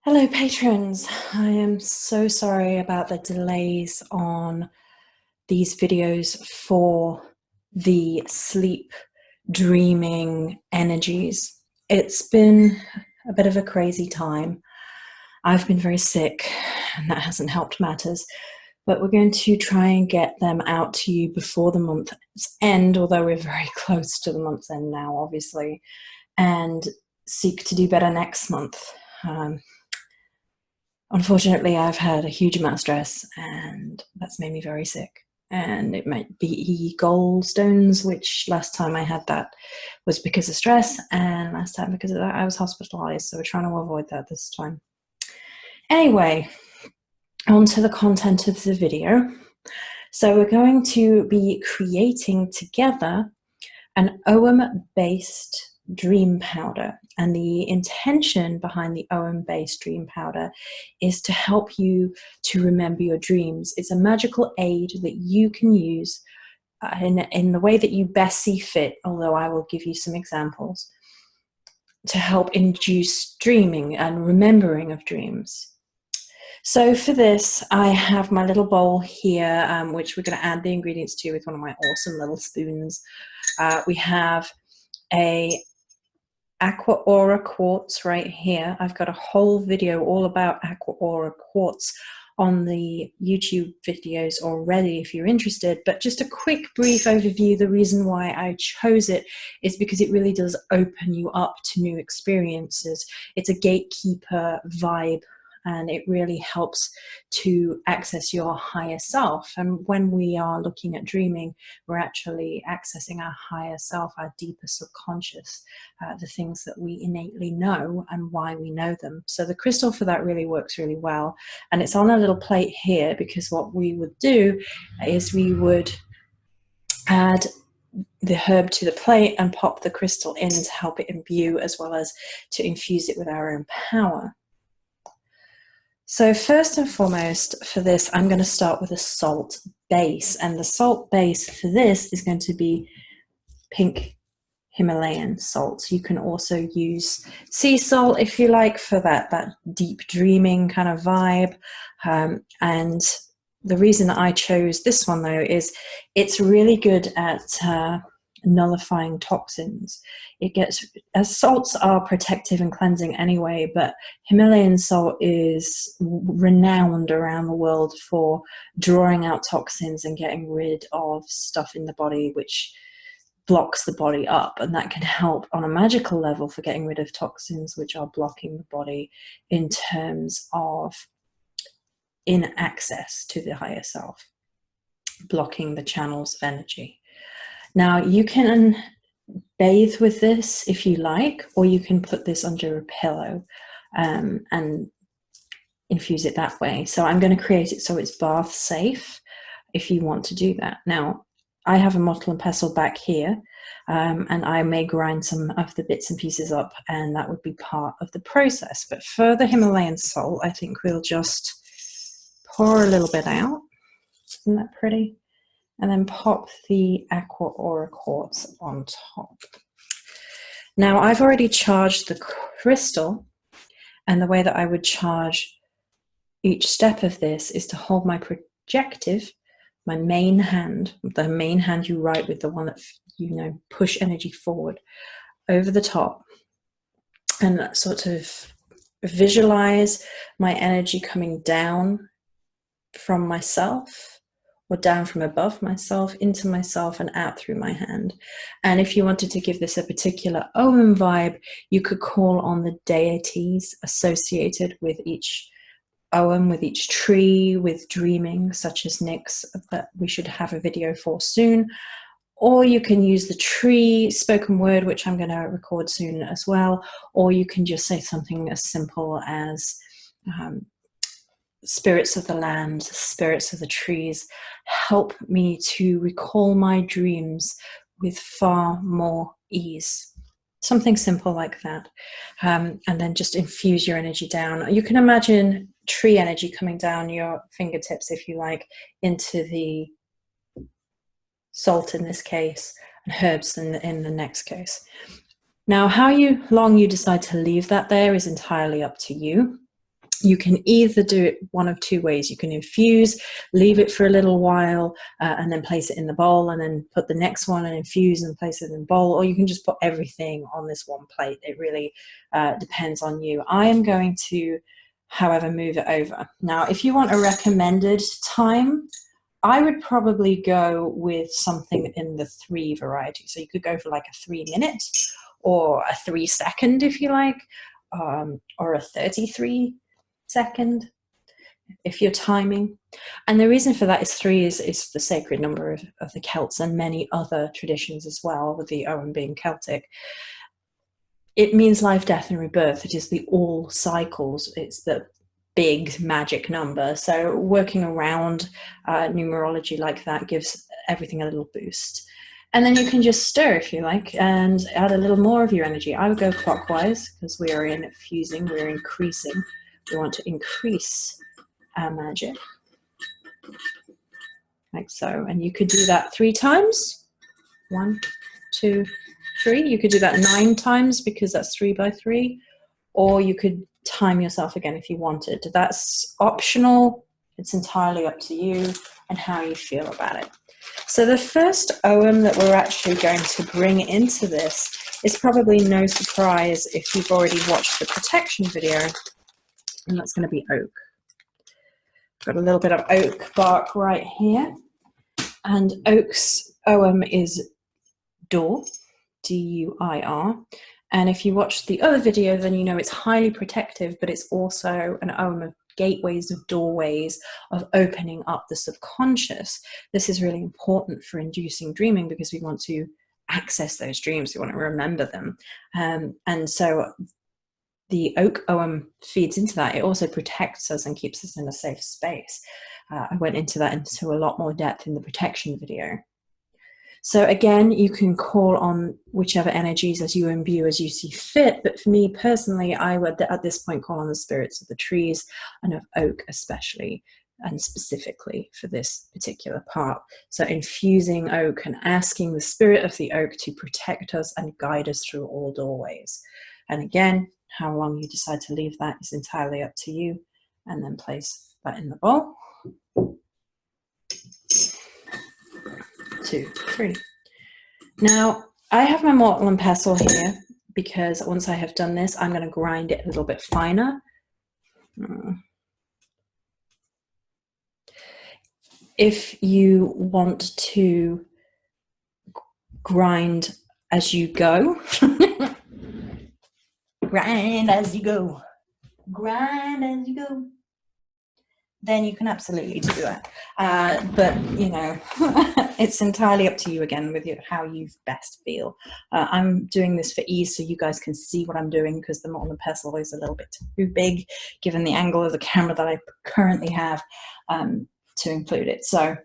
Hello, patrons. I am so sorry about the delays on these videos for the sleep dreaming energies. It's been a bit of a crazy time. I've been very sick, and that hasn't helped matters. But we're going to try and get them out to you before the month's end, although we're very close to the month's end now, obviously, and seek to do better next month. Unfortunately, I've had a huge amount of stress, and that's made me very sick. And it might be gallstones, which last time I had that was because of stress, and last time because of that I was hospitalized. So we're trying to avoid that this time. Anyway, on to the content of the video. So we're going to be creating together an Ogham-based dream powder. And the intention behind the Ogham-based dream powder is to help you to remember your dreams. It's a magical aid that you can use in the way that you best see fit, although I will give you some examples, to help induce dreaming and remembering of dreams. So for this, I have my little bowl here, which we're going to add the ingredients to with one of my awesome little spoons. We have a aqua aura quartz right here. I've got a whole video all about aqua aura quartz on the YouTube videos already if you're interested, but just a quick brief overview. The reason why I chose it is because it really does open you up to new experiences. It's a gatekeeper vibe, and it really helps to access your higher self. And when we are looking at dreaming, we're actually accessing our higher self, our deeper subconscious, the things that we innately know and why we know them. So the crystal for that really works really well. And it's on a little plate here because what we would do is we would add the herb to the plate and pop the crystal in to help it imbue, as well as to infuse it with our own power. So first and foremost for this, I'm going to start with a salt base, and the salt base for this is going to be pink Himalayan salt. You can also use sea salt if you like for that deep dreaming kind of vibe. And the reason I chose this one though is it's really good at nullifying toxins. As salts are protective and cleansing anyway, but Himalayan salt is renowned around the world for drawing out toxins and getting rid of stuff in the body which blocks the body up, and that can help on a magical level for getting rid of toxins which are blocking the body in terms of in access to the higher self, blocking the channels of energy. Now you can bathe with this if you like, or you can put this under a pillow and infuse it that way. So I'm going to create it so it's bath safe if you want to do that. Now I have a bottle and pestle back here, and I may grind some of the bits and pieces up, and that would be part of the process. But for the Himalayan salt, I think we'll just pour a little bit out. Isn't that pretty? And then pop the aqua aura quartz on top. Now I've already charged the crystal, and the way that I would charge each step of this is to hold my projective, my main hand, the main hand you write with, the one that push energy forward, over the top, and sort of visualize my energy coming down from myself, or down from above myself into myself and out through my hand. And if you wanted to give this a particular Ogham vibe, you could call on the deities associated with each Ogham, with each tree, with dreaming, such as Nyx, that we should have a video for soon. Or you can use the tree spoken word, which I'm going to record soon as well. Or you can just say something as simple as spirits of the land, spirits of the trees, help me to recall my dreams with far more ease. Something simple like that. And then just infuse your energy down. You can imagine tree energy coming down your fingertips, if you like, into the salt in this case, and herbs in the next case. Now, how long you decide to leave that there is entirely up to you. You can either do it one of two ways. You can infuse, leave it for a little while, and then place it in the bowl, and then put the next one and infuse and place it in the bowl, or you can just put everything on this one plate. It really depends on you. I am going to, however, move it over. Now, if you want a recommended time, I would probably go with something in the 3 variety. So you could go for like a 3-minute or a 3-second if you like, or a 33-second if you're timing. And the reason for that is 3 is the sacred number of the Celts and many other traditions as well, with the Ogham being Celtic. It means life, death, and rebirth. It is the all cycles. It's the big magic number. So working around numerology like that gives everything a little boost. And then you can just stir if you like and add a little more of your energy. I would go clockwise because we are infusing, we're increasing. We want to increase our magic. Like so. And you could do that 3 times. 1, 2, 3. You could do that 9 times because that's 3 by 3. Or you could time yourself again if you wanted. That's optional. It's entirely up to you and how you feel about it. So the first Ogham that we're actually going to bring into this is probably no surprise if you've already watched the protection video, and that's going to be oak. Got a little bit of oak bark right here, and oak's Ogham is Dur, D-U-I-R. And if you watch the other video, then you know it's highly protective, but it's also an Ogham of gateways, of doorways, of opening up the subconscious. This is really important for inducing dreaming because we want to access those dreams. We want to remember them. And so the oak Ogham feeds into that. It also protects us and keeps us in a safe space. I went into that into a lot more depth in the protection video. So again, you can call on whichever energies as you imbue as you see fit. But for me personally, I would at this point call on the spirits of the trees and of oak especially, and specifically for this particular part. So infusing oak and asking the spirit of the oak to protect us and guide us through all doorways. And again, how long you decide to leave that is entirely up to you. And then place that in the bowl. 2, 3. Now, I have my mortar and pestle here because once I have done this, I'm going to grind it a little bit finer. If you want to grind as you go, grind as you go, grind as you go, then you can absolutely do that. But, you know, it's entirely up to you again with how you best feel. I'm doing this for ease so you guys can see what I'm doing because the mortar and pestle is a little bit too big given the angle of the camera that I currently have to include it. So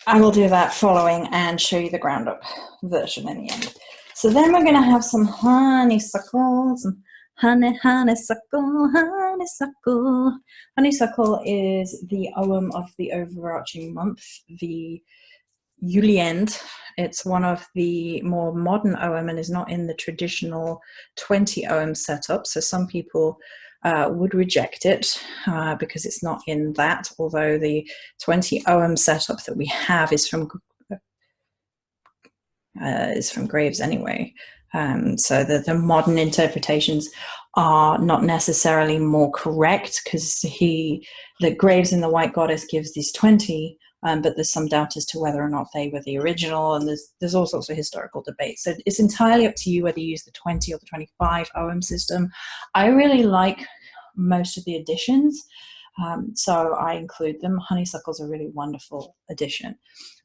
I will do that following and show you the ground up version in the end. So then we're going to have some honeysuckle, some honeysuckle, honeysuckle. Honeysuckle is the Ogham of the overarching month, the Juliend. It's one of the more modern Ogham and is not in the traditional 20 Ogham setup. So some people would reject it because it's not in that, although the 20 Ogham setup that we have is from Graves anyway. So the modern interpretations are not necessarily more correct because the Graves in the White Goddess gives these 20, but there's some doubt as to whether or not they were the original, and there's all sorts of historical debate. So it's entirely up to you whether you use the 20 or the 25 Ogham system. I really like most of the additions, so I include them. Honeysuckle's a really wonderful addition.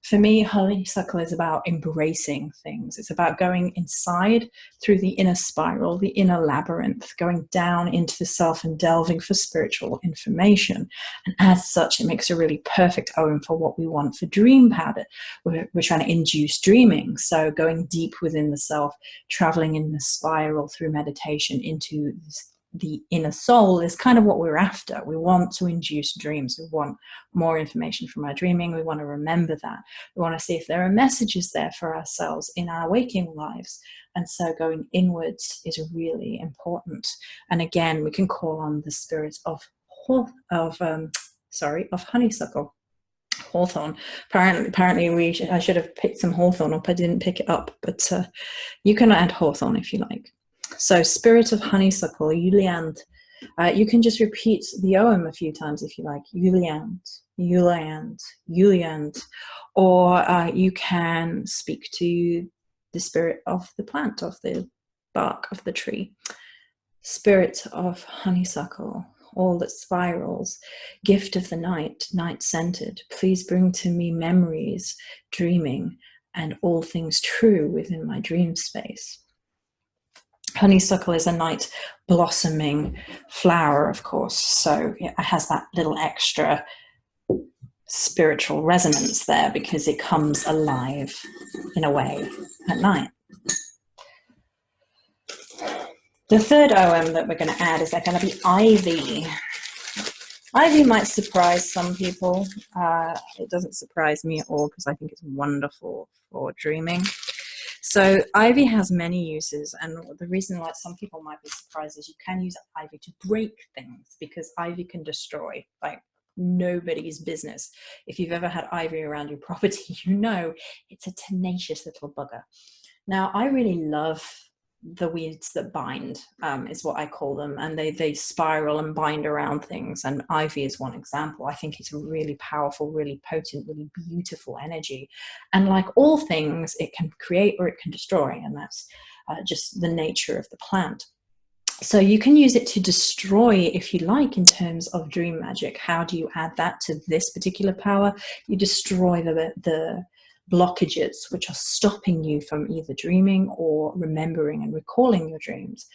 For me, honeysuckle is about embracing things. It's about going inside through the inner spiral, the inner labyrinth, going down into the self and delving for spiritual information. And as such, it makes a really perfect Ogham for what we want for dream powder. We're trying to induce dreaming. So going deep within the self, traveling in the spiral through meditation into the inner soul is kind of what we're after. We want to induce dreams. We want more information from our dreaming. We want to remember that. We want to see if there are messages there for ourselves in our waking lives. And so going inwards is really important. And again, we can call on the spirit of honeysuckle. Hawthorn. Apparently I should have picked some hawthorn up. I didn't pick it up, but you can add hawthorn if you like. So spirit of honeysuckle, Yuliant. You can just repeat the Ogham a few times if you like. Yuliant, Yuliant, Yuliant. Or you can speak to the spirit of the plant, of the bark of the tree. Spirit of honeysuckle, all that spirals, gift of the night, night-scented, please bring to me memories, dreaming, and all things true within my dream space. Honeysuckle is a night blossoming flower, of course, so it has that little extra spiritual resonance there because it comes alive in a way at night. The third Ogham that we're going to add is going to be ivy. Ivy might surprise some people. It doesn't surprise me at all because I think it's wonderful for dreaming. So ivy has many uses, and the reason why some people might be surprised is you can use ivy to break things because ivy can destroy like nobody's business. If you've ever had ivy around your property, you know it's a tenacious little bugger. Now, I really love the weeds that bind, is what I call them, and they spiral and bind around things, and ivy is one example. I think it's a really powerful, really potent, really beautiful energy, and like all things, it can create or it can destroy, and that's just the nature of the plant. So you can use it to destroy if you like in terms of dream magic. How do you add that to this particular power? You destroy the blockages which are stopping you from either dreaming or remembering and recalling your dreams.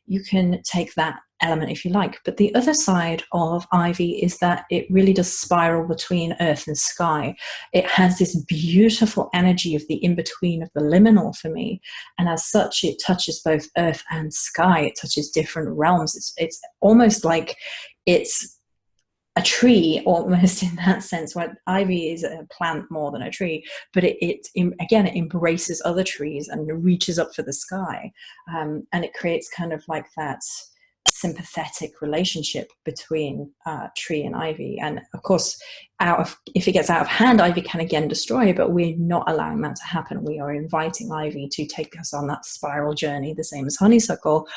You can take that element if you like. But the other side of ivy is that it really does spiral between earth and sky. It has this beautiful energy of the in-between, of the liminal for me. And as such, it touches both earth and sky. It touches different realms. It's almost like it's a tree, almost in that sense, where ivy is a plant more than a tree, but it embraces other trees and reaches up for the sky, and it creates kind of like that sympathetic relationship between tree and ivy. And of course, if it gets out of hand, ivy can again destroy, but we're not allowing that to happen. We are inviting ivy to take us on that spiral journey, the same as honeysuckle,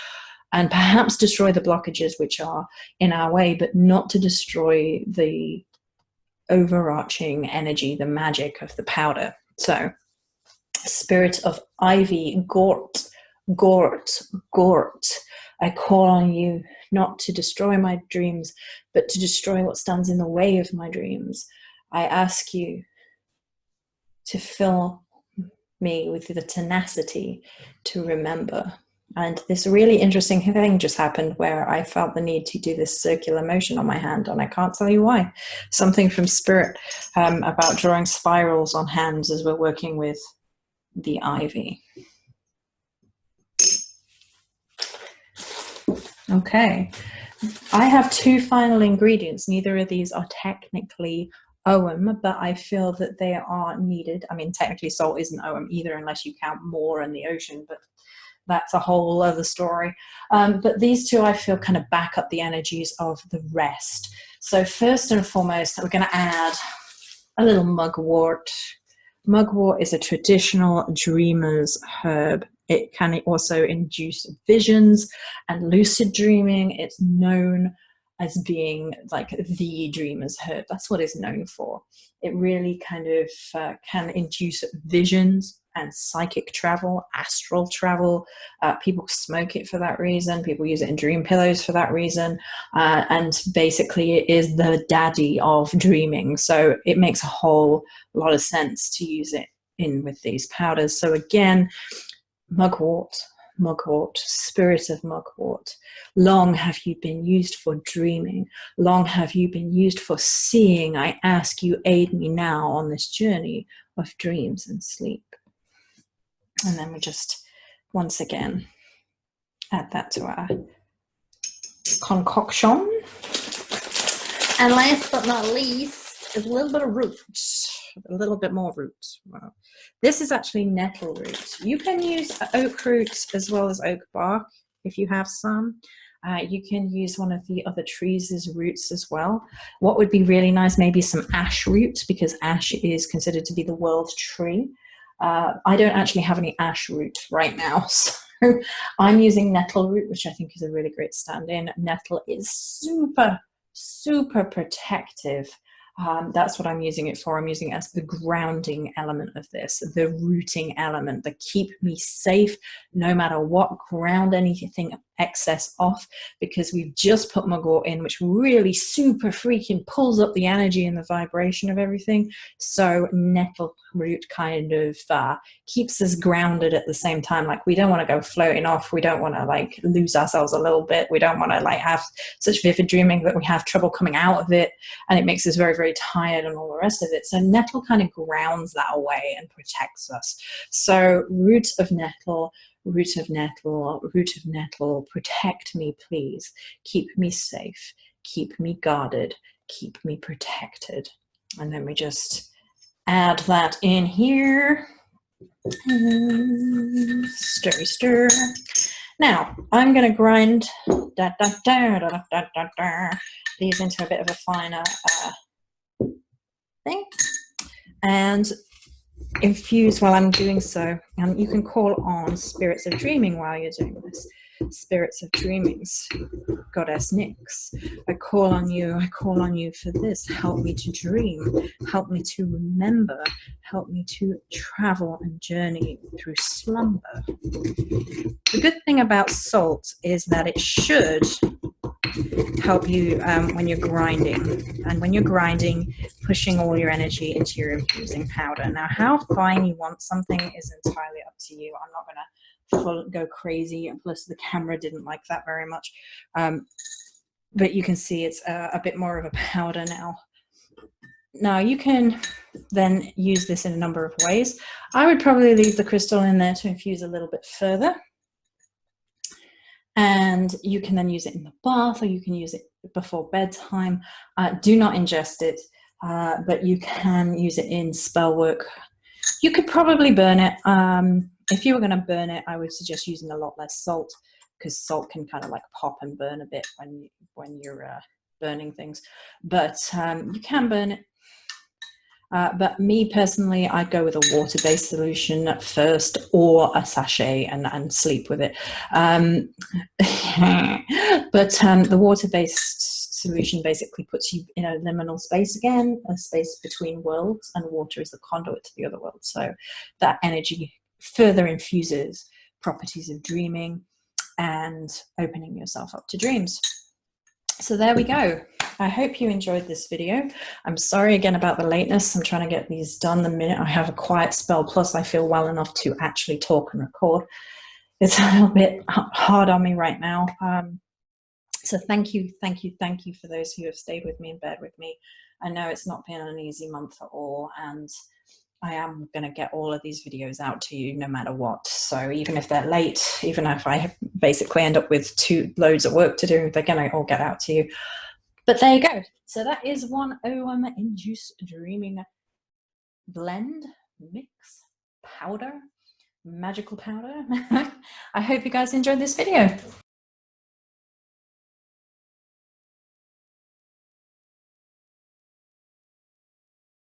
and perhaps destroy the blockages which are in our way, but not to destroy the overarching energy, the magic of the powder. So, spirit of ivy, Gort, Gort, Gort, I call on you not to destroy my dreams, but to destroy what stands in the way of my dreams. I ask you to fill me with the tenacity to remember. And this really interesting thing just happened where I felt the need to do this circular motion on my hand, and I can't tell you why. Something from spirit about drawing spirals on hands as we're working with the ivy. Okay, I have two final ingredients. Neither of these are technically Ogham, but I feel that they are needed. I mean, technically salt isn't Ogham either unless you count Moor and the ocean, but that's a whole other story. But these two, I feel, kind of back up the energies of the rest. So first and foremost, we're going to add a little mugwort. Mugwort is a traditional dreamer's herb. It can also induce visions and lucid dreaming. It's known as being like the dreamer's herb. That's what it's known for. It really kind of can induce visions and psychic travel, astral travel. People smoke it for that reason. People use it in dream pillows for that reason. And basically it is the daddy of dreaming. So it makes a whole lot of sense to use it in with these powders. So again, mugwort, mugwort, spirit of mugwort. Long have you been used for dreaming. Long have you been used for seeing. I ask you, aid me now on this journey of dreams and sleep. And then we just, once again, add that to our concoction. And last but not least is a little bit of root, a little bit more root. Wow. This is actually nettle root. You can use oak root as well as oak bark if you have some. You can use one of the other trees' roots as well. What would be really nice, maybe some ash root, because ash is considered to be the world tree. I don't actually have any ash root right now, so I'm using nettle root, which I think is a really great stand-in. Nettle is super, super protective. That's what I'm using it for. I'm using it as the grounding element of this, the rooting element, the keep me safe no matter what, ground anything excess off, because we've just put Mugwort in, which really super freaking pulls up the energy and the vibration of everything. So nettle root kind of keeps us grounded at the same time. Like, we don't want to go floating off. We don't want to like lose ourselves a little bit. We don't want to like have such vivid dreaming that we have trouble coming out of it, and it makes us very, very tired and all the rest of it. So nettle kind of grounds that away and protects us. So root of nettle, root of nettle, root of nettle, protect me, please. Keep me safe, keep me guarded, keep me protected. And then we just add that in here. Stir, stir. Now, I'm going to grind these into a bit of a finer thing. And infuse while I'm doing so. You can call on spirits of dreaming while you're doing this. Spirits of dreamings, Goddess Nyx, I call on you for this. Help me to dream, help me to remember, help me to travel and journey through slumber. The good thing about salt is that it should help you when you're grinding, and when you're grinding, pushing all your energy into your infusing powder. Now, how fine you want something is entirely up to you. I'm not going to go crazy, and plus the camera didn't like that very much, but you can see it's a bit more of a powder now. Now you can then use this in a number of ways. I would probably leave the crystal in there to infuse a little bit further, and you can then use it in the bath, or you can use it before bedtime. Do not ingest it, but you can use it in spell work. You could probably burn it. If you were going to burn it, I would suggest using a lot less salt, because salt can kind of like pop and burn a bit when you're burning things. But you can burn it. But me personally, I'd go with a water-based solution at first, or a sachet, and sleep with it. But the water-based solution basically puts you in a liminal space again, a space between worlds, and water is the conduit to the other world. So that energy further infuses properties of dreaming and opening yourself up to dreams. So there we go. I hope you enjoyed this video. I'm sorry again about the lateness. I'm trying to get these done the minute I have a quiet spell, plus I feel well enough to actually talk and record. It's a little bit hard on me right now. So thank you for those who have stayed with me and bared with me. I know it's not been an easy month at all, and I am going to get all of these videos out to you no matter what. So even if they're late, even if I basically end up with loads of work to do, they're going to all get out to you. But there you go. So that is one Ogham Induced Dreaming blend, mix, powder, magical powder. I hope you guys enjoyed this video.